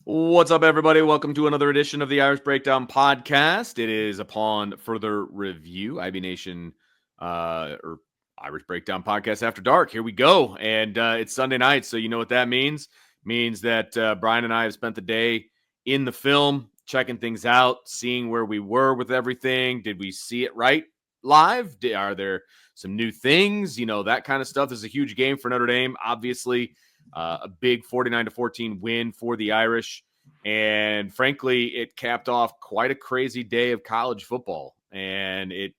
What's up, everybody? Welcome to another edition of the Irish Breakdown Podcast. It is upon further review, IB Nation or Irish Breakdown Podcast After Dark. Here we go. And it's Sunday night, so you know what that means. Means that Bryan and I have spent the day in the film, checking things out, seeing where we were with everything. Did we see it right live? Are there some new things? You know, that kind of stuff. This is a huge game for Notre Dame, obviously. A big 49-14 win for the Irish. And frankly, it capped off quite a crazy day of college football. And it,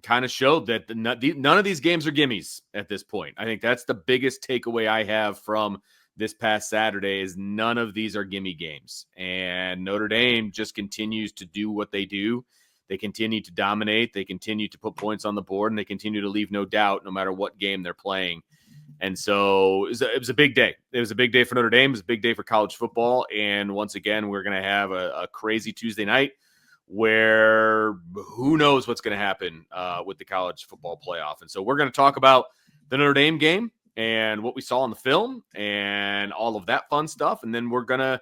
kind of showed that none of these games are gimmies at this point. I think that's the biggest takeaway I have from this past Saturday is none of these are gimme games. And Notre Dame just continues to do what they do. They continue to dominate. They continue to put points on the board, and they continue to leave no doubt no matter what game they're playing. And so it was a big day. It was a big day for Notre Dame. It was a big day for college football. And once again, we're going to have a crazy Tuesday night where who knows what's going to happen with the college football playoff. And so we're going to talk about the Notre Dame game and what we saw in the film and all of that fun stuff. And then we're going to,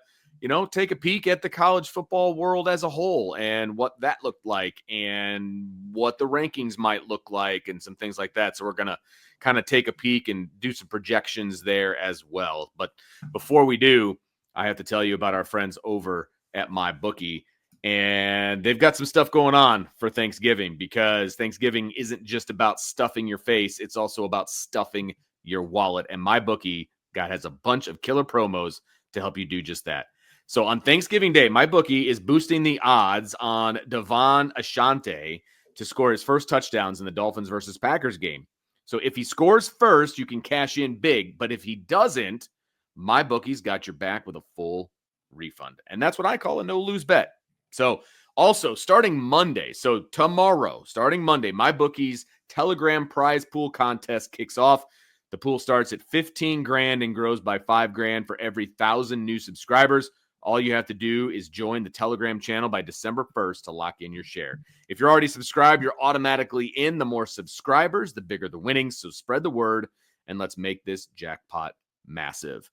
take a peek at the college football world as a whole and what that looked like and what the rankings might look like and some things like that. So we're going to kind of take a peek and do some projections there as well. But before we do, I have to tell you about our friends over at MyBookie. And they've got some stuff going on for Thanksgiving because Thanksgiving isn't just about stuffing your face. It's also about stuffing your wallet. And MyBookie, has a bunch of killer promos to help you do just that. So on Thanksgiving Day, MyBookie is boosting the odds on Devon Ashante to score his first touchdowns in the Dolphins versus Packers game. So if he scores first, you can cash in big. But if he doesn't, MyBookie's got your back with a full refund. And that's what I call a no-lose bet. So also starting Monday, so tomorrow, starting Monday, MyBookie's Telegram prize pool contest kicks off. The pool starts at $15,000 and grows by $5,000 for every 1,000 new subscribers. All you have to do is join the Telegram channel by December 1st to lock in your share. If you're already subscribed, you're automatically in. The more subscribers, the bigger the winnings. So spread the word and let's make this jackpot massive.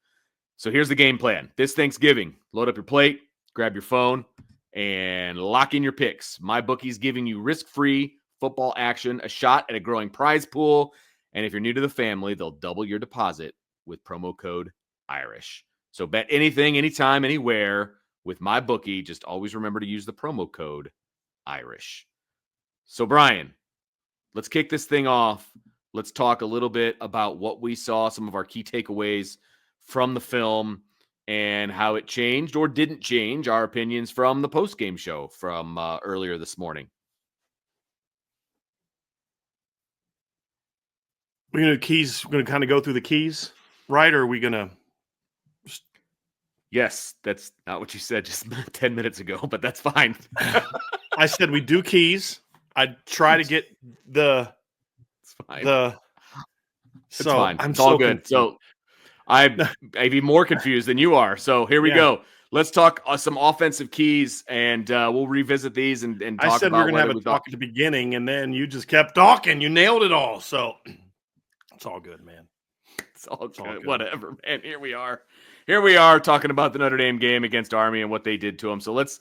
So here's the game plan. This Thanksgiving, load up your plate, grab your phone, and lock in your picks. MyBookie's giving you risk-free football action, a shot at a growing prize pool. And if you're new to the family, they'll double your deposit with promo code IRISH. So bet anything, anytime, anywhere with MyBookie. Just always remember to use the promo code IRISH. So, Bryan, let's kick this thing off. Let's talk a little bit about what we saw, some of our key takeaways from the film and how it changed or didn't change our opinions from the post-game show from earlier this morning. We're going to kind of go through the keys, right? Or are we going to? Yes, that's not what you said just 10 minutes ago, but that's fine. I said we do keys. I'd try to get the. It's fine. It's fine. It's all good. Confused. So I'd be more confused than you are. So here we go. Let's talk some offensive keys, and we'll revisit these and talk about. I said we're going to have a talk at the beginning, and then you just kept talking. You nailed it all. So it's all good, man. It's all good. Whatever, man. Here we are talking about the Notre Dame game against Army and what they did to them. So let's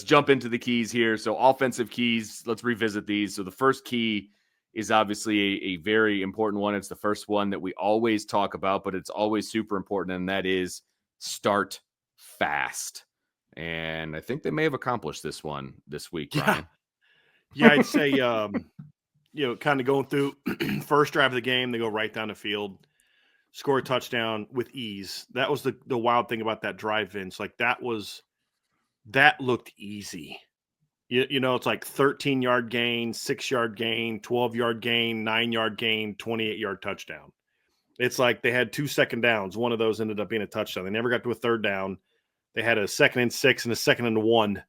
jump into the keys here. So offensive keys, let's revisit these. So the first key is obviously a very important one. It's the first one that we always talk about, but it's always super important, and that is start fast. And I think they may have accomplished this one this week, Bryan. Yeah, I'd say, kind of going through first drive of the game, they go right down the field, score a touchdown with ease. That was the wild thing about that drive, Vince. Like that looked easy. It's like 13-yard gain, 6-yard gain, 12-yard gain, 9-yard gain, 28-yard touchdown. It's like they had 2 second downs. One of those ended up being a touchdown. They never got to a third down. They had a 2nd and 6 and a 2nd and 1.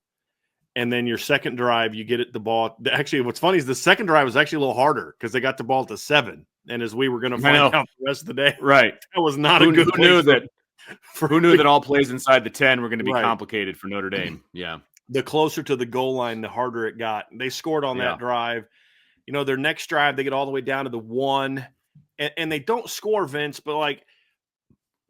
And then your second drive, you get it the ball. Actually, what's funny is the second drive was actually a little harder because they got the ball to 7. And as we were going to find out the rest of the day, right? That was not a good. Who knew that all plays inside the 10 were going to be complicated for Notre Dame? Yeah. The closer to the goal line, the harder it got. They scored on that drive. Their next drive, they get all the way down to the 1, and they don't score, Vince, but like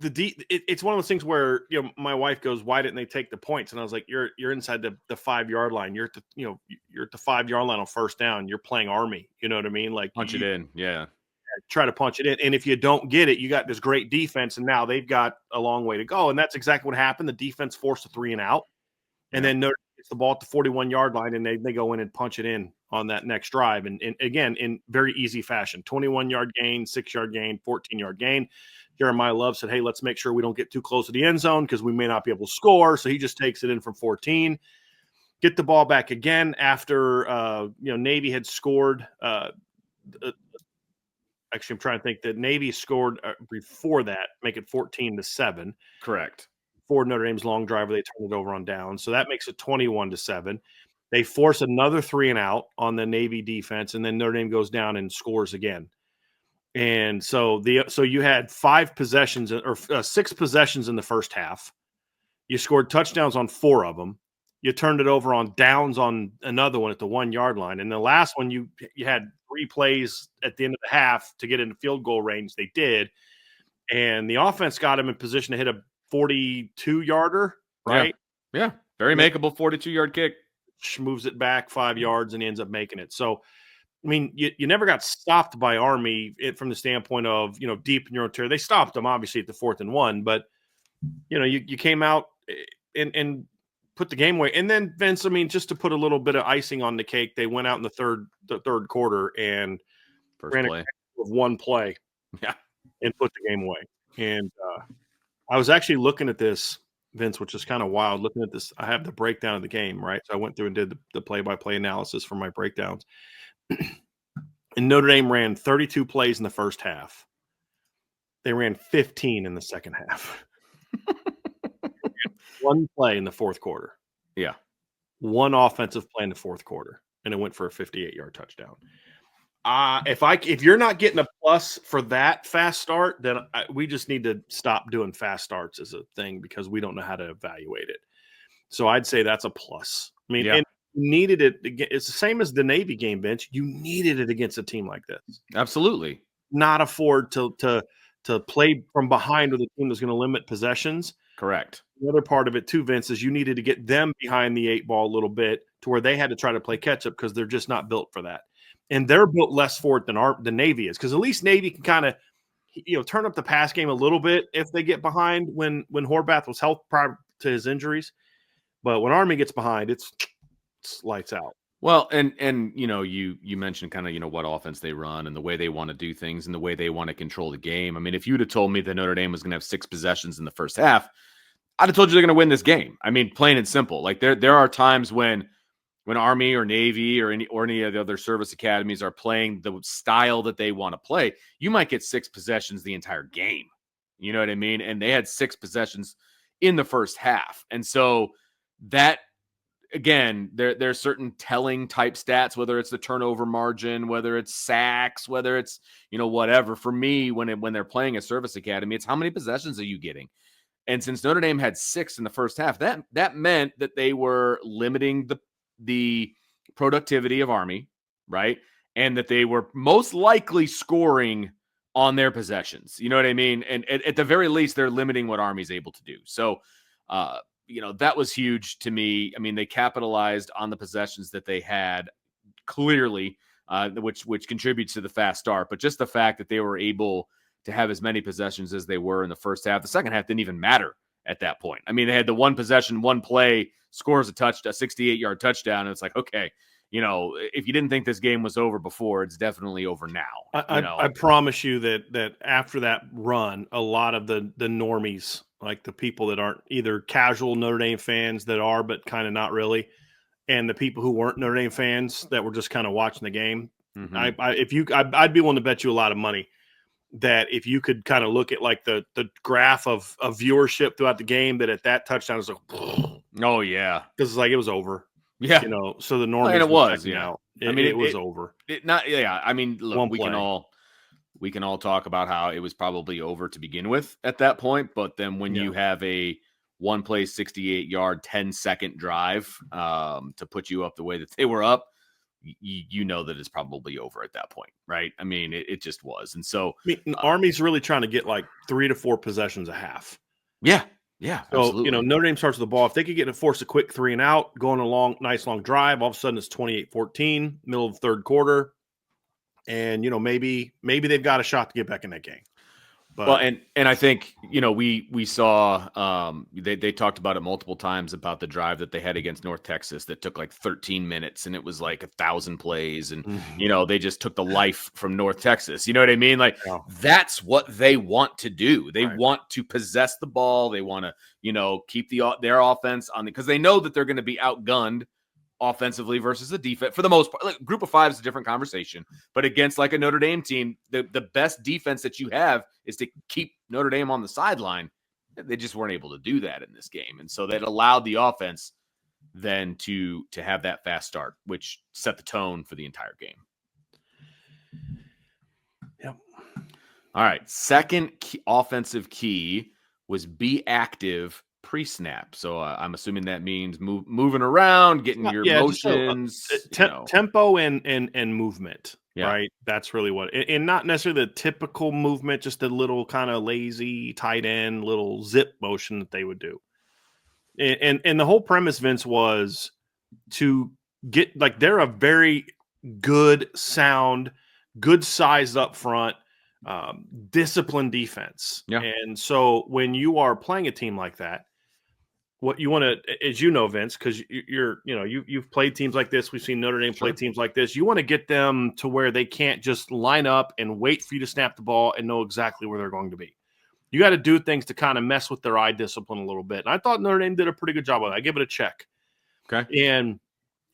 it's one of those things where, you know, my wife goes, "Why didn't they take the points?" And I was like, "You're inside the 5-yard line. You're at the, you know, you're at the 5-yard line on first down. You're playing Army. You know what I mean? Like, Punch it you in. Yeah. try to punch it in, and if you don't get it, you got this great defense, and now they've got a long way to go." And that's exactly what happened. The defense forced a 3 and out, and then Notre Dame gets the ball at the 41-yard line, and they go in and punch it in on that next drive, and again in very easy fashion. 21-yard gain, 6-yard gain, 14-yard gain. Jeremiah Love said, "Hey, let's make sure we don't get too close to the end zone because we may not be able to score." So he just takes it in from 14. Get the ball back again after you know, Navy had scored. Actually, I'm trying to think that Navy scored before that, make it 14-7. Correct. For Notre Dame's long driver, they turned it over on down, so that makes it 21-7. They force another 3 and out on the Navy defense, and then Notre Dame goes down and scores again. And so you had 5 possessions or 6 possessions in the first half. You scored touchdowns on 4 of them. You turned it over on downs on another one at the 1-yard line. And the last one, you had 3 plays at the end of the half to get into field goal range. They did. And the offense got him in position to hit a 42-yarder, right? Yeah. Very makeable 42-yard kick. Moves it back 5 yards and ends up making it. So, I mean, you never got stopped by Army from the standpoint of, you know, deep in your own territory. They stopped them, obviously, at the 4th and 1. But, you know, you came out and put the game away. And then, Vince, I mean, just to put a little bit of icing on the cake, they went out in the third quarter and ran a one play, and put the game away. And I was actually looking at this, Vince, which is kind of wild. Looking at this, I have the breakdown of the game, right? So I went through and did the play-by-play analysis for my breakdowns. And Notre Dame ran 32 plays in the first half. They ran 15 in the second half. 1 play in the fourth quarter. Yeah. 1 offensive play in the fourth quarter, and it went for a 58-yard touchdown. If you're not getting a plus for that fast start, then we just need to stop doing fast starts as a thing because we don't know how to evaluate it. So I'd say that's a plus. I mean, and you needed it. It's the same as the Navy game, Bench. You needed it against a team like this. Absolutely. Not afford to play from behind with a team that's going to limit possessions. Correct. The other part of it too, Vince, is you needed to get them behind the 8 ball a little bit to where they had to try to play catch up because they're just not built for that. And they're built less for it than Navy is, because at least Navy can kind of, you know, turn up the pass game a little bit if they get behind when Horvath was healthy prior to his injuries. But when Army gets behind, it's lights out. Well, and you know, you mentioned kind of, you know, what offense they run and the way they want to do things and the way they want to control the game. I mean, if you'd have told me that Notre Dame was going to have 6 possessions in the first half, I'd have told you they're going to win this game. I mean, plain and simple. Like there are times when Army or Navy or any of the other service academies are playing the style that they want to play, you might get 6 possessions the entire game. You know what I mean? And they had 6 possessions in the first half. And so that, again, there's certain telling type stats, whether it's the turnover margin, whether it's sacks, whether it's, you know, whatever. For me, when they're playing a service academy, it's how many possessions are you getting? And since Notre Dame had 6 in the first half, that meant that they were limiting the productivity of Army, right? And that they were most likely scoring on their possessions. You know what I mean? And at the very least, they're limiting what Army's able to do. So, you know, that was huge to me. I mean, they capitalized on the possessions that they had clearly, which contributes to the fast start. But just the fact that they were able to have as many possessions as they were in the first half, the second half didn't even matter at that point. I mean, they had the 1 possession, 1 play, scores a 68-yard touchdown. And it's like, okay, you know, if you didn't think this game was over before, it's definitely over now. I promise you that after that run, a lot of the normies, like the people that aren't either casual Notre Dame fans that are, but kind of not really, and the people who weren't Notre Dame fans that were just kind of watching the game, I'd be willing to bet you a lot of money that if you could kind of look at like the graph of viewership throughout the game, that at that touchdown is like, oh yeah, because it's like it was over. Yeah, you know, so the normies, and it was, out. It was over. I mean, look, we can all talk about how it was probably over to begin with at that point, but then when you have a 1 play 68-yard 10-second drive to put you up the way that they were up, you know that it's probably over at that point, right? I mean, it just was. And so Army's really trying to get like 3 to 4 possessions a half. Yeah, So, absolutely. Notre Dame starts with the ball. If they could get to force a quick 3 and out, go on a nice long drive, all of a sudden it's 28-14, middle of the third quarter. And, maybe they've got a shot to get back in that game. But well, and I think, we saw they talked about it multiple times about the drive that they had against North Texas that took like 13 minutes and it was like 1,000 plays. And, they just took the life from North Texas. You know what I mean? Like that's what they want to do. They want to possess the ball. They want to, keep their offense on because they know that they're going to be outgunned offensively versus the defense for the most part. Like, group of five is a different conversation, but against like a Notre Dame team, the best defense that you have is to keep Notre Dame on the sideline. They just weren't able to do that in this game. And so that allowed the offense then to have that fast start, which set the tone for the entire game. Yep. All right. Second offensive key was be active pre-snap. So I'm assuming that means moving around, getting your motions, tempo and movement. Yeah. Right. That's really what, and not necessarily the typical movement, just a little kind of lazy tight end, little zip motion that they would do. And the whole premise, Vince, was to get like, they're a very good sound, good size up front, disciplined defense. Yeah. And so when you are playing a team like that, what you want to, as you know, Vince, because you've played teams like this. We've seen Notre Dame play teams like this. You want to get them to where they can't just line up and wait for you to snap the ball and know exactly where they're going to be. You got to do things to kind of mess with their eye discipline a little bit. And I thought Notre Dame did a pretty good job of it. I give it a check. Okay. And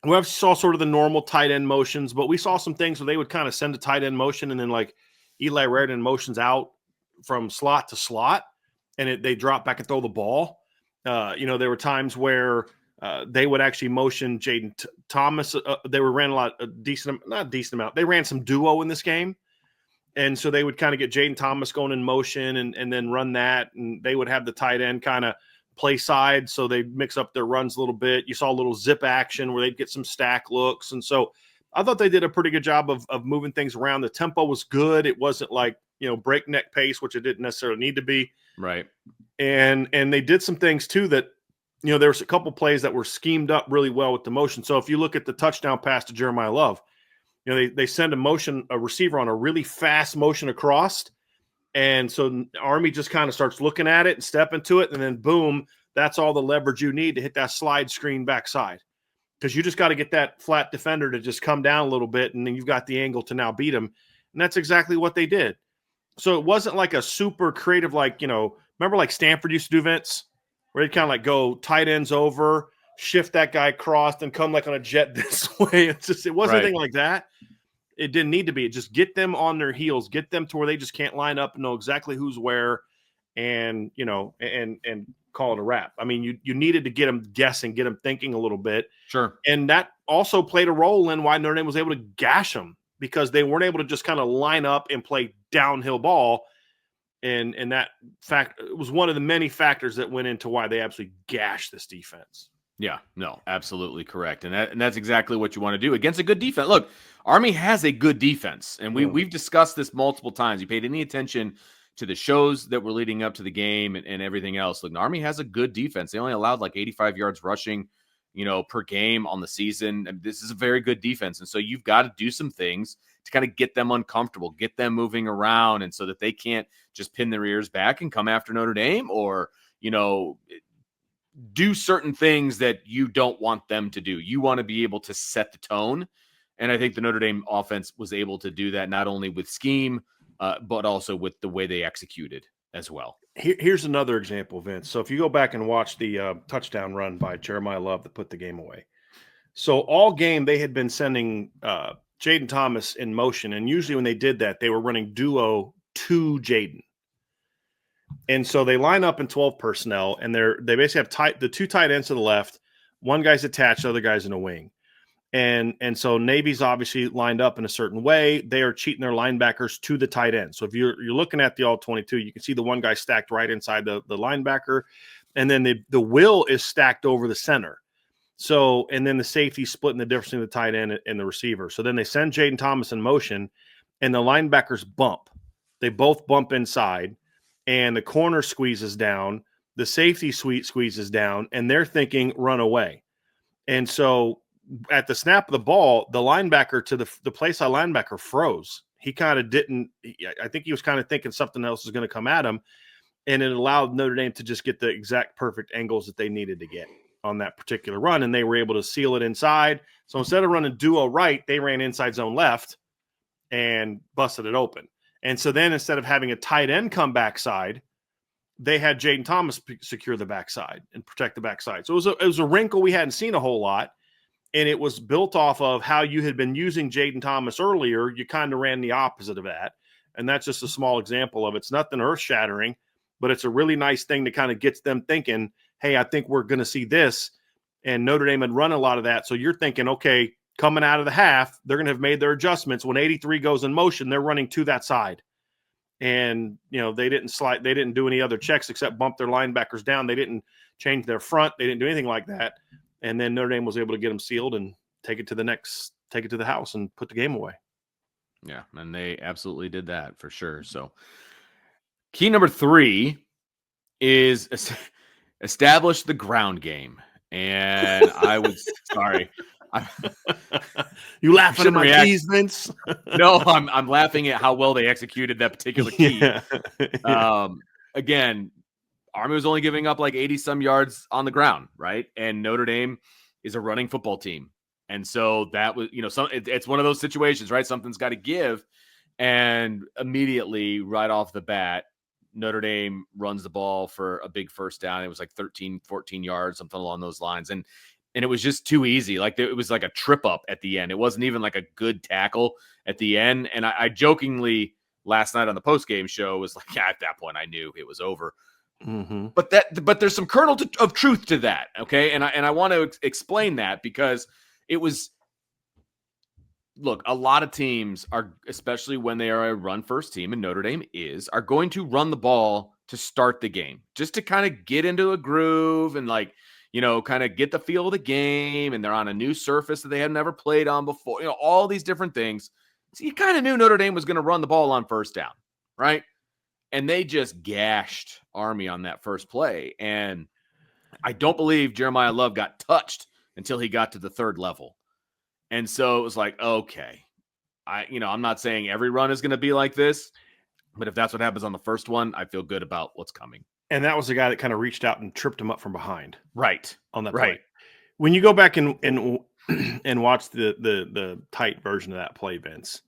we saw sort of the normal tight end motions, but we saw some things where they would kind of send a tight end motion and then like Eli Raridan motions out from slot to slot and they drop back and throw the ball. There were times where they would actually motion Jaden Thomas. They ran not a decent amount. They ran some duo in this game. And so they would kind of get Jaden Thomas going in motion and then run that. And they would have the tight end kind of play side. So they'd mix up their runs a little bit. You saw a little zip action where they'd get some stack looks. And so I thought they did a pretty good job of moving things around. The tempo was good. It wasn't like, breakneck pace, which it didn't necessarily need to be. Right. And they did some things too that, there was a couple plays that were schemed up really well with the motion. So if you look at the touchdown pass to Jeremiah Love, they send a receiver on a really fast motion across. And so Army just kind of starts looking at it and step into it. And then boom, that's all the leverage you need to hit that slide screen backside. Because you just got to get that flat defender to just come down a little bit. And then you've got the angle to now beat him. And that's exactly what they did. So it wasn't like a super creative, like, remember like Stanford used to do, Vince, where they'd kind of like go tight ends over, shift that guy across, and come like on a jet this way. It wasn't anything like that. It didn't need to be. It just get them on their heels, get them to where they just can't line up and know exactly who's where, and and call it a wrap. I mean, you needed to get them guessing, get them thinking a little bit. Sure. And that also played a role in why Notre Dame was able to gash them, because they weren't able to just kind of line up and play downhill ball. And that fact, it was one of the many factors that went into why they absolutely gashed this defense. Yeah, no, absolutely correct. And that's exactly what you want to do against a good defense. Look, Army has a good defense, and we've discussed this multiple times. You paid any attention to the shows that were leading up to the game and everything else. Look, Army has a good defense. They only allowed like 85 yards rushing, per game on the season. And this is a very good defense. And so you've got to do some things to kind of get them uncomfortable, get them moving around, and so that they can't just pin their ears back and come after Notre Dame or, do certain things that you don't want them to do. You want to be able to set the tone. And I think the Notre Dame offense was able to do that, not only with scheme, but also with the way they executed as well. Here's another example, Vince. So if you go back and watch the touchdown run by Jeremiah Love that put the game away. So all game they had been sending Jaden Thomas in motion. And usually when they did that, they were running duo to Jaden. And so they line up in 12 personnel, and they basically have the two tight ends to the left. One guy's attached, the other guy's in a wing. And so Navy's obviously lined up in a certain way. They are cheating their linebackers to the tight end. So if you're looking at the all-22, you can see the one guy stacked right inside the linebacker, and then the will is stacked over the center. So, and then the safety splitting the difference between the tight end and the receiver. So then they send Jaden Thomas in motion, and the linebackers bump. They both bump inside, and the corner squeezes down. The safety squeezes down, and they're thinking run away. And so at the snap of the ball, the linebacker to the play side linebacker froze. He kind of didn't. I think he was kind of thinking something else was going to come at him, and it allowed Notre Dame to just get the exact perfect angles that they needed to get on that particular run, and they were able to seal it inside. So instead of running duo right, they ran inside zone left and busted it open. And so then instead of having a tight end come backside, they had Jaden Thomas secure the backside and protect the backside. So it was a wrinkle we hadn't seen a whole lot, and it was built off of how you had been using Jaden Thomas earlier. You kind of ran the opposite of that, and that's just a small example of it. It's nothing earth-shattering, but it's a really nice thing to kind of get them thinking, hey, I think we're going to see this. And Notre Dame had run a lot of that. So you're thinking, okay, coming out of the half, they're going to have made their adjustments. When 83 goes in motion, they're running to that side. And, they didn't do any other checks except bump their linebackers down. They didn't change their front. They didn't do anything like that. And then Notre Dame was able to get them sealed and take it to the house and put the game away. Yeah, and they absolutely did that for sure. So key number 3 is establish the ground game. And I was sorry. You laughing at my keys, Vince? No, I'm laughing at how well they executed that particular key. Yeah. Again, Army was only giving up like 80 some yards on the ground, right? And Notre Dame is a running football team. And so that was, it's one of those situations, right? Something's got to give. And immediately right off the bat, Notre Dame runs the ball for a big first down. It was like 13, 14 yards, something along those lines. And it was just too easy. Like it was like a trip up at the end. It wasn't even like a good tackle at the end. And I jokingly last night on the post-game show was like, yeah, at that point I knew it was over. Mm-hmm. But there's some kernel of truth to that. Okay. And I want to explain that because it was, look, a lot of teams are, especially when they are a run first team, and Notre Dame are going to run the ball to start the game, just to kind of get into a groove and kind of get the feel of the game. And they're on a new surface that they had never played on before, all these different things. So you kind of knew Notre Dame was going to run the ball on first down, right? And they just gashed Army on that first play. And I don't believe Jeremiah Love got touched until he got to the third level. And so it was like, okay, I'm not saying every run is going to be like this, but if that's what happens on the first one, I feel good about what's coming. And that was the guy that kind of reached out and tripped him up from behind. Right. On that right. play. When you go back and watch the tight version of that play, Vince,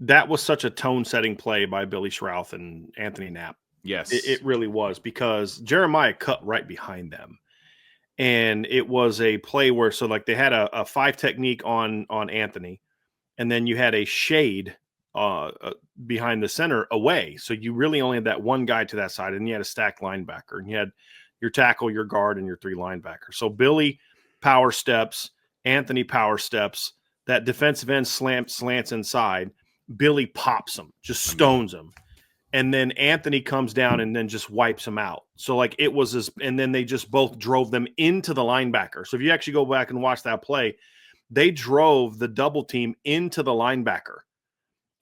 that was such a tone-setting play by Billy Schrouth and Anthony Knapp. Yes. It really was, because Jeremiah cut right behind them. And it was a play where, they had a 5 technique on Anthony, and then you had a shade behind the center away. So you really only had that one guy to that side, and you had a stacked linebacker, and you had your tackle, your guard, and your 3 linebackers. So Billy power steps, Anthony power steps, that defensive end slants inside. Billy pops him, just stones him. And then Anthony comes down and then just wipes him out. So it was and then they just both drove them into the linebacker. So if you actually go back and watch that play, they drove the double team into the linebacker.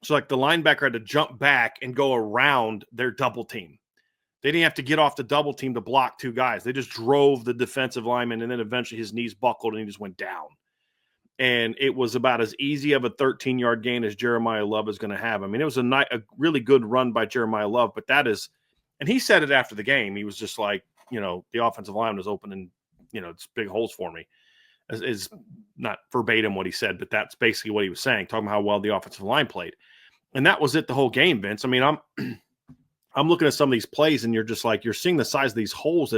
So the linebacker had to jump back and go around their double team. They didn't have to get off the double team to block 2 guys. They just drove the defensive lineman, and then eventually his knees buckled and he just went down. And it was about as easy of a 13-yard gain as Jeremiah Love is going to have. I mean, it was a really good run by Jeremiah Love, but that is, and he said it after the game. He was just like, the offensive line was open and, it's big holes for me. Is not verbatim what he said, but that's basically what he was saying, talking about how well the offensive line played. And that was it the whole game, Vince. I mean, I'm looking at some of these plays, and you're just like, you're seeing the size of these holes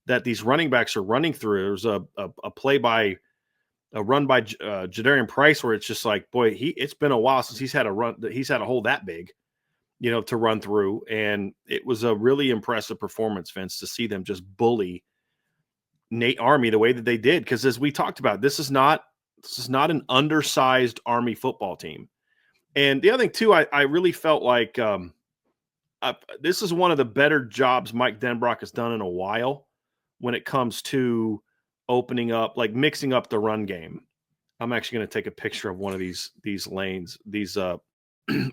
that these running backs are running through. There's a run by Jadarian Price where it's just like, boy, it's been a while since he's had a hole that big, to run through. And it was a really impressive performance, Vince, to see them just bully Nate Army the way that they did. Because as we talked about, this is not an undersized Army football team. And the other thing too, I really felt like this is one of the better jobs Mike Denbrock has done in a while when it comes to opening up, like mixing up the run game. I'm actually going to take a picture of one of these lanes, these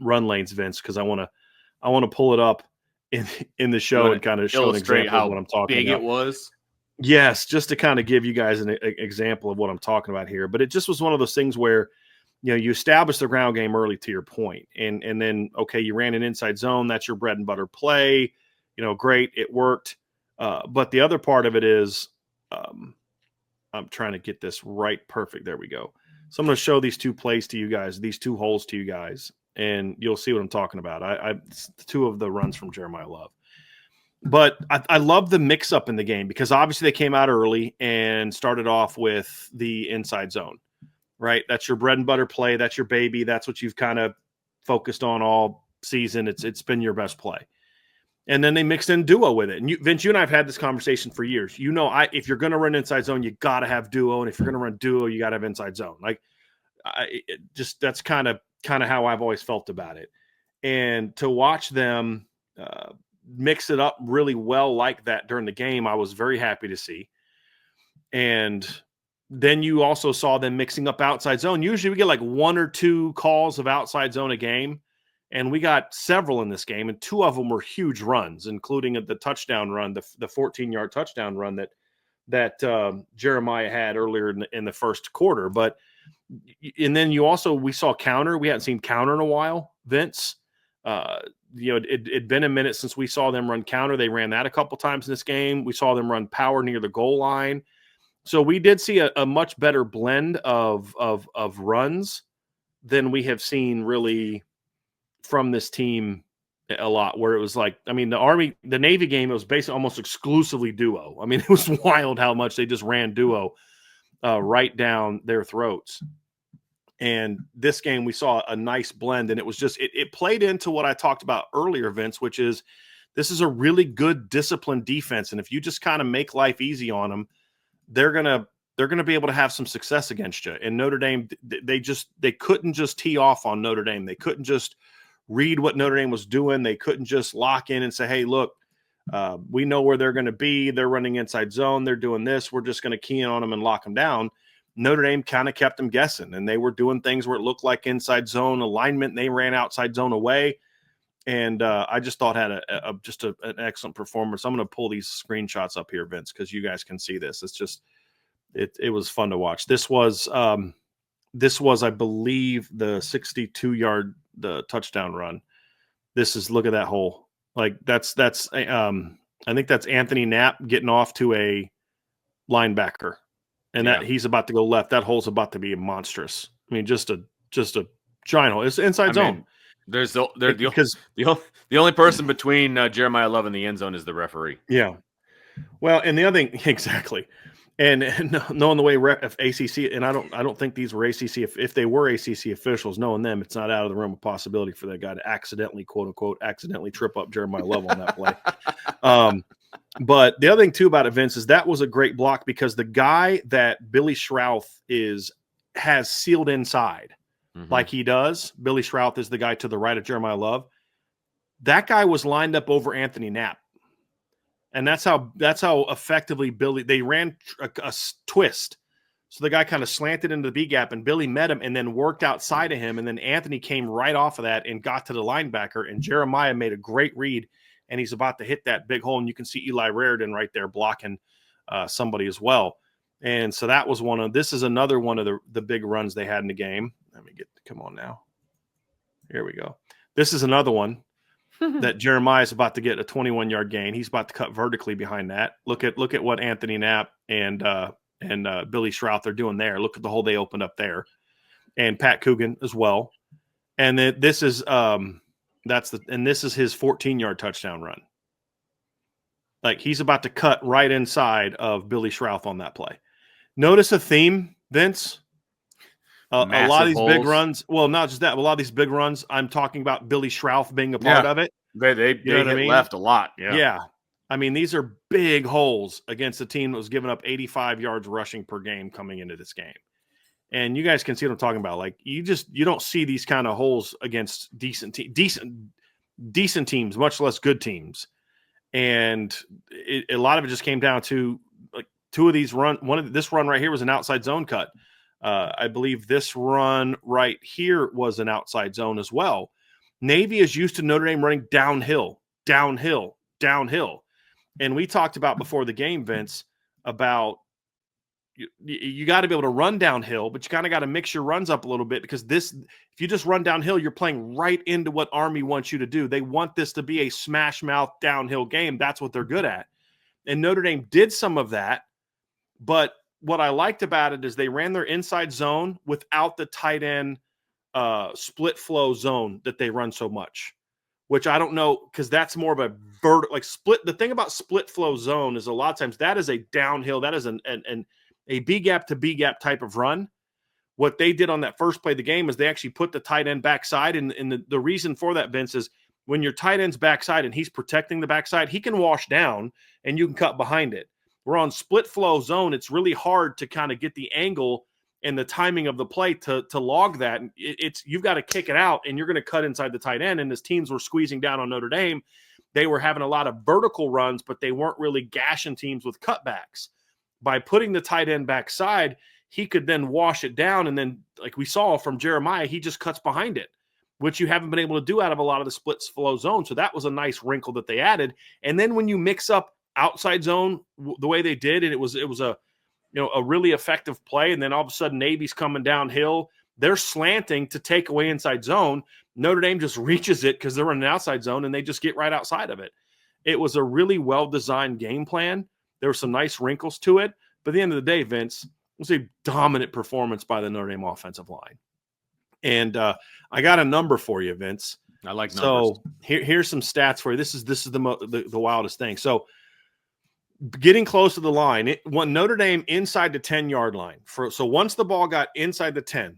run lanes, Vince, because I want to pull it up in the show and kind of show an example of what I'm talking about. It was. Yes, just to kind of give you guys an example of what I'm talking about here. But it just was one of those things where, you establish the ground game early, to your point, and then okay, you ran an inside zone. That's your bread and butter play. Great, it worked. But the other part of it is, I'm trying to get this right. Perfect. There we go. So I'm going to show these two plays to you guys, these two holes to you guys, and you'll see what I'm talking about. It's two of the runs from Jeremiah Love. But I love the mix-up in the game because obviously they came out early and started off with the inside zone, right? That's your bread and butter play. That's your baby. That's what you've kind of focused on all season. It's been your best play. And then they mixed in duo with it. And Vince, you and I have had this conversation for years. If you're going to run inside zone, you got to have duo. And if you're going to run duo, you got to have inside zone. Like, that's kind of how I've always felt about it. And to watch them mix it up really well like that during the game, I was very happy to see. And then you also saw them mixing up outside zone. Usually we get like one or two calls of outside zone a game. And we got several in this game, and two of them were huge runs, including the touchdown run, the 14-yard touchdown run that Jeremiah had earlier in the first quarter. And then we saw counter. We hadn't seen counter in a while, Vince. It'd been a minute since we saw them run counter. They ran that a couple times in this game. We saw them run power near the goal line. So we did see a much better blend of runs than we have seen really from this team a lot, where it was like, the Navy game, it was basically almost exclusively duo. It was wild how much they just ran duo right down their throats. And this game, we saw a nice blend, and it was just, it played into what I talked about earlier, Vince, which is this is a really good disciplined defense. And if you just kind of make life easy on them, they're going to be able to have some success against you. And Notre Dame, they couldn't just tee off on Notre Dame. They couldn't just read what Notre Dame was doing. They couldn't just lock in and say, hey, look, we know where they're going to be. They're running inside zone. They're doing this. We're just going to key in on them and lock them down. Notre Dame kind of kept them guessing, and they were doing things where it looked like inside zone alignment, and they ran outside zone away. And I just thought had an excellent performance. I'm going to pull these screenshots up here, Vince, because you guys can see this. It's just it was fun to watch. This was, I believe, the 62-yard the touchdown run. Look at that hole. Like that's I think that's Anthony Knapp getting off to a linebacker, and that he's about to go left. That hole's about to be monstrous. Just a giant hole. It's inside zone. The only person between Jeremiah Love and the end zone is the referee. Yeah. Well, and the other thing, exactly. And knowing the way ACC, and I don't think these were ACC. If they were ACC officials, knowing them, it's not out of the realm of possibility for that guy to accidentally, quote unquote, trip up Jeremiah Love on that play. But the other thing too about it, Vince, is that was a great block because the guy that Billy Schrouth has sealed inside, like he does. Billy Schrouth is the guy to the right of Jeremiah Love. That guy was lined up over Anthony Knapp. And that's how effectively they ran a twist. So the guy kind of slanted into the B gap, and Billy met him and then worked outside of him. And then Anthony came right off of that and got to the linebacker. And Jeremiah made a great read, and he's about to hit that big hole. And you can see Eli Raridan right there blocking somebody as well. And so that was this is another one of the big runs they had in the game. Come on now. Here we go. This is another one that Jeremiah is about to get a 21-yard gain. He's about to cut vertically behind that. Look at what Anthony Knapp and Billy Schrouth are doing there. Look at the hole they opened up there, and Pat Coogan as well. And then this is his 14-yard touchdown run. Like he's about to cut right inside of Billy Schrouth on that play. Notice a theme, Vince. A lot of these big runs. Well, not just that. But a lot of these big runs. I'm talking about Billy Schrouth being a part of it. They hit left a lot. Yeah. These are big holes against a team that was giving up 85 yards rushing per game coming into this game. And you guys can see what I'm talking about. Like you don't see these kind of holes against decent teams, much less good teams. And a lot of it just came down to two of these this run right here was an outside zone cut. I believe this run right here was an outside zone as well. Navy is used to Notre Dame running downhill. And we talked about before the game, Vince, about you got to be able to run downhill, but you kind of got to mix your runs up a little bit, because if you just run downhill, you're playing right into what Army wants you to do. They want this to be a smash mouth downhill game. That's what they're good at. And Notre Dame did some of that, but what I liked about it is they ran their inside zone without the tight end split flow zone that they run so much, which I don't know, because that's more of a split. The thing about split flow zone is a lot of times that is a downhill. That is a B gap to B gap type of run. What they did on that first play of the game is they actually put the tight end backside. And the reason for that, Vince, is when your tight end's backside and he's protecting the backside, he can wash down and you can cut behind it. We're on split flow zone. It's really hard to kind of get the angle and the timing of the play to log that. You've got to kick it out, and you're going to cut inside the tight end. And as teams were squeezing down on Notre Dame, they were having a lot of vertical runs, but they weren't really gashing teams with cutbacks. By putting the tight end backside, he could then wash it down. And then, like we saw from Jeremiah, he just cuts behind it, which you haven't been able to do out of a lot of the split flow zone. So that was a nice wrinkle that they added. And then when you mix up outside zone the way they did, and it was a really effective play, and then all of a sudden Navy's coming downhill, they're slanting to take away inside zone. Notre Dame just reaches it because they're in an outside zone, and they just get right outside of it. It was a really well-designed game plan. There were some nice wrinkles to it. But at the end of the day, Vince, it was a dominant performance by the Notre Dame offensive line. And I got a number for you, Vince. I like numbers. So here's some stats for you. This is the wildest thing. So getting close to the line, when Notre Dame inside the 10-yard line. So once the ball got inside the 10,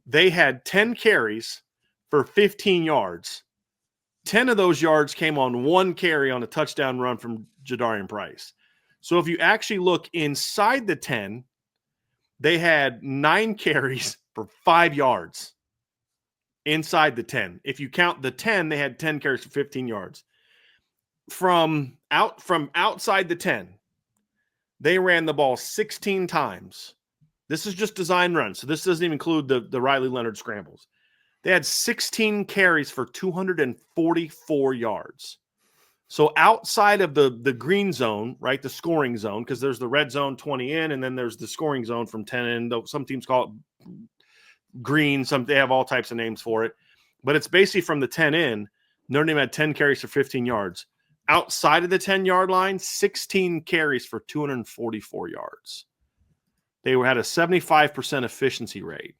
they had 10 carries for 15 yards. 10 of those yards came on one carry on a touchdown run from Jadarian Price. So if you actually look inside the 10, they had 9 carries for 5 yards inside the 10. If you count the 10, they had 10 carries for 15 yards. From outside the 10, they ran the ball 16 times. This is just design runs, so this doesn't even include the Riley Leonard scrambles. They had 16 carries for 244 yards. So outside of the green zone, right, the scoring zone, because there's the red zone 20 in, and then there's the scoring zone from 10 in. Some teams call it green. They have all types of names for it. But it's basically from the 10 in, Notre Dame had 10 carries for 15 yards. Outside of the 10-yard line, 16 carries for 244 yards. They had a 75% efficiency rate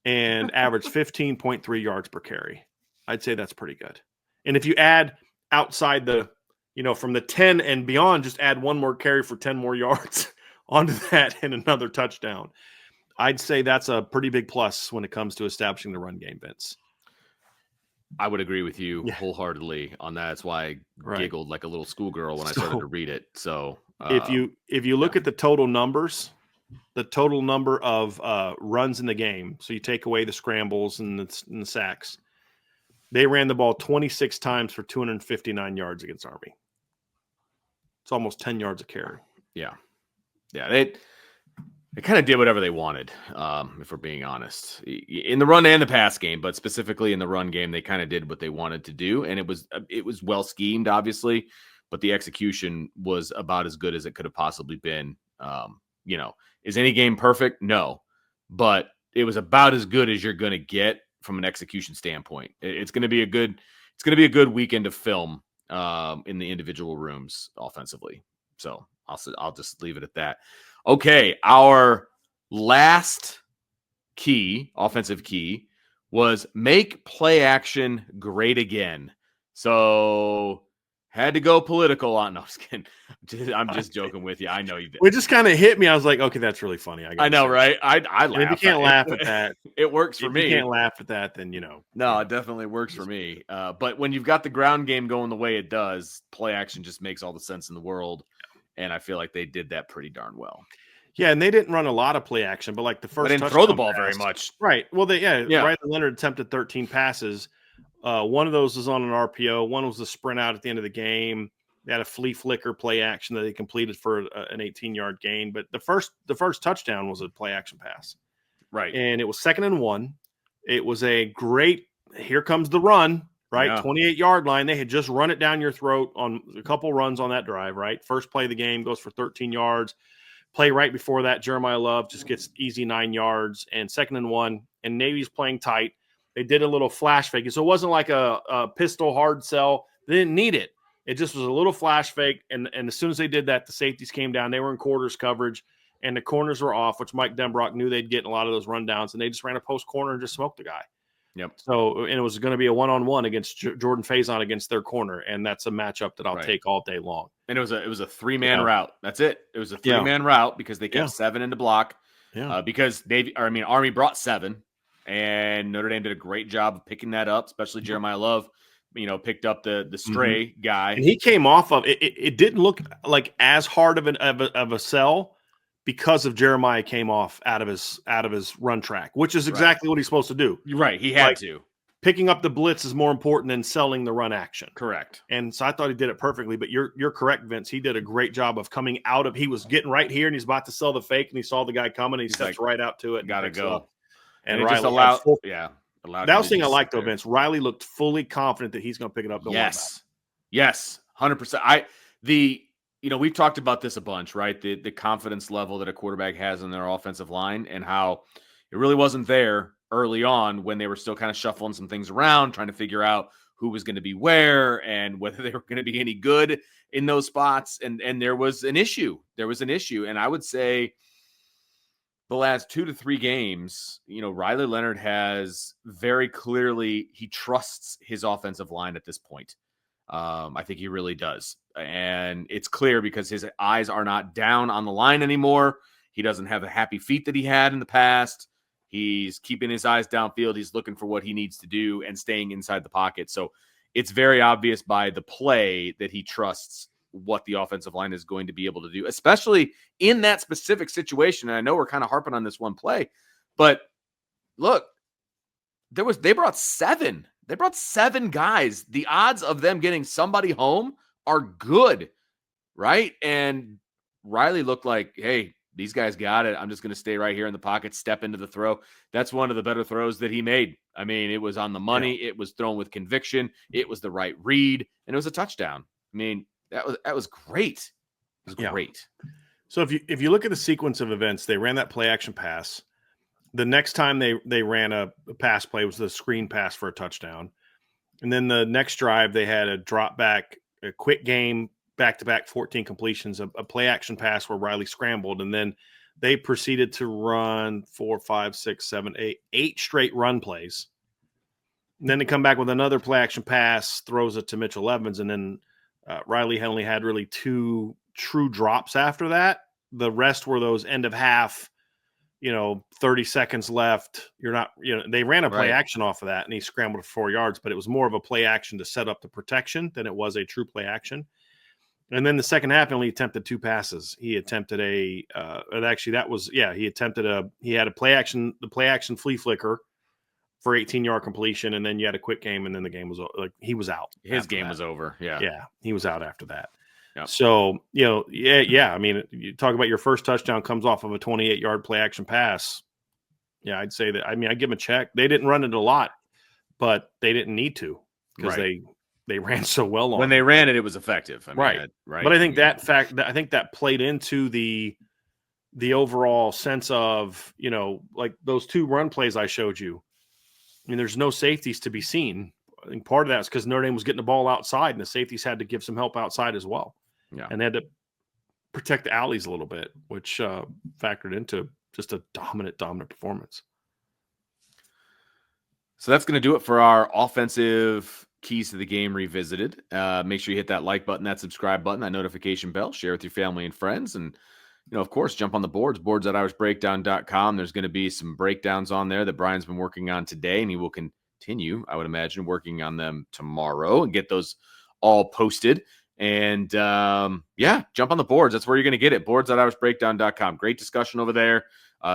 and averaged 15.3 yards per carry. I'd say that's pretty good. And if you add outside from the 10 and beyond, just add one more carry for 10 more yards onto that and another touchdown. I'd say that's a pretty big plus when it comes to establishing the run game, Vince. I would agree with you wholeheartly on that. That's why I giggled like a little schoolgirl when I started to read it. So if you look at the total numbers, the total number of runs in the game, so you take away the scrambles and the sacks, they ran the ball 26 times for 259 yards against Army. It's almost 10 yards a carry. Yeah. They kind of did whatever they wanted, if we're being honest, in the run and the pass game, but specifically in the run game, they kind of did what they wanted to do. And it was well schemed, obviously, but the execution was about as good as it could have possibly been. Is any game perfect? No, but it was about as good as you're going to get from an execution standpoint. It's going to be a good weekend of film in the individual rooms offensively. So I'll just leave it at that. Okay, our last offensive key, was make play action great again. So had to go political on. No, I'm just kidding. I'm just joking with you. I know you did. It just kind of hit me. I was like, okay, that's really funny. I know, right? I laugh. If you can't laugh at that, it works for me. If you can't laugh at that, then No, it definitely works for me. But when you've got the ground game going the way it does, play action just makes all the sense in the world. And I feel like they did that pretty darn well. Yeah, and they didn't run a lot of play action, but like the first, they didn't throw the ball very much. Right. Well, Riley Leonard attempted 13 passes. One of those was on an RPO. One was a sprint out at the end of the game. They had a flea flicker play action that they completed for an 18-yard gain. But the first touchdown was a play action pass. Right. And it was 2nd and 1. It was a great, here comes the run, right? Yeah. 28-yard line. They had just run it down your throat on a couple runs on that drive, right? First play of the game goes for 13 yards. Play right before that, Jeremiah Love just gets easy 9 yards, and 2nd and 1. And Navy's playing tight. They did a little flash fake. So it wasn't like a pistol hard sell. They didn't need it. It just was a little flash fake. And as soon as they did that, the safeties came down. They were in quarters coverage, and the corners were off, which Mike Denbrock knew they'd get in a lot of those rundowns. And they just ran a post corner and just smoked the guy. Yep. So, and it was going to be a one-on-one against Jordan Faison against their corner. And that's a matchup that I'll take all day long. And it was a 3-man route. That's it. It was a 3-man route because they kept 7 in the block. Yeah. Because Army brought 7. And Notre Dame did a great job of picking that up, especially Jeremiah Love, picked up the stray guy. And he came off of it. It didn't look like as hard of a sell because of Jeremiah came off out of his run track, which is exactly what he's supposed to do. You're right. He had to. Picking up the blitz is more important than selling the run action. Correct. And so I thought he did it perfectly, but you're correct, Vince. He did a great job of coming out of, he was getting right here and he's about to sell the fake and he saw the guy coming and he steps right out to it. Gotta go. And it Riley just allowed that was the thing I liked though, Vince. Riley looked fully confident that he's going to pick it up. Yes, 100%. We've talked about this a bunch, right? The confidence level that a quarterback has in their offensive line and how it really wasn't there early on when they were still kind of shuffling some things around, trying to figure out who was going to be where and whether they were going to be any good in those spots. And there was an issue. And I would say the last 2 to 3 games, Riley Leonard has very clearly, he trusts his offensive line at this point. I think he really does. And it's clear because his eyes are not down on the line anymore. He doesn't have the happy feet that he had in the past. He's keeping his eyes downfield. He's looking for what he needs to do and staying inside the pocket. So it's very obvious by the play that he trusts what the offensive line is going to be able to do, especially in that specific situation. And I know we're kind of harping on this one play, but look, they brought 7. They brought 7 guys. The odds of them getting somebody home are good, right? And Riley looked like, hey, these guys got it. I'm just going to stay right here in the pocket, step into the throw. That's one of the better throws that he made. I mean, it was on the money. Yeah. It was thrown with conviction. It was the right read, and it was a touchdown. I mean, that was great. It was great. So if you look at the sequence of events, they ran that play action pass. The next time they ran a pass play was the screen pass for a touchdown. And then the next drive, they had a drop back, a quick game, back-to-back 14 completions, a play action pass where Riley scrambled. And then they proceeded to run 4, 5, 6, 7, 8 straight run plays. And then they come back with another play action pass, throws it to Mitchell Evans. And then Riley only had really 2 true drops after that. The rest were those end of half, 30 seconds left. They ran a play action off of that and he scrambled for 4 yards, but it was more of a play action to set up the protection than it was a true play action. And then the second half, he only attempted 2 passes. He attempted he had a play action, the play action flea flicker for 18-yard completion. And then you had a quick game and then the game was he was out. His game was over. Yeah. Yeah. He was out after that. Yep. So, I mean, you talk about your first touchdown comes off of a 28-yard play action pass. Yeah, I'd say that. I mean, I give them a check. They didn't run it a lot, but they didn't need to because they ran so well on when they ran it. It was effective. I mean, right. But I think that played into the overall sense of, like those 2 run plays I showed you. I mean, there's no safeties to be seen. I think part of that is because Notre Dame was getting the ball outside and the safeties had to give some help outside as well. Yeah. And they had to protect the alleys a little bit, which factored into just a dominant performance. So that's going to do it for our offensive keys to the game revisited. Make sure you hit that like button, that subscribe button, that notification bell, share with your family and friends. And, of course, jump on the boards@irishbreakdown.com. There's going to be some breakdowns on there that Brian's been working on today, and he will continue, I would imagine, working on them tomorrow and get those all posted. And jump on the boards. That's where you're going to get it. Boards@irishbreakdown.com. Great discussion over there.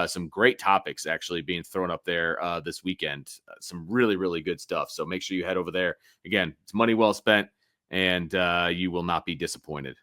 Some great topics actually being thrown up there this weekend. Some really, really good stuff. So make sure you head over there. Again, it's money well spent. and you will not be disappointed.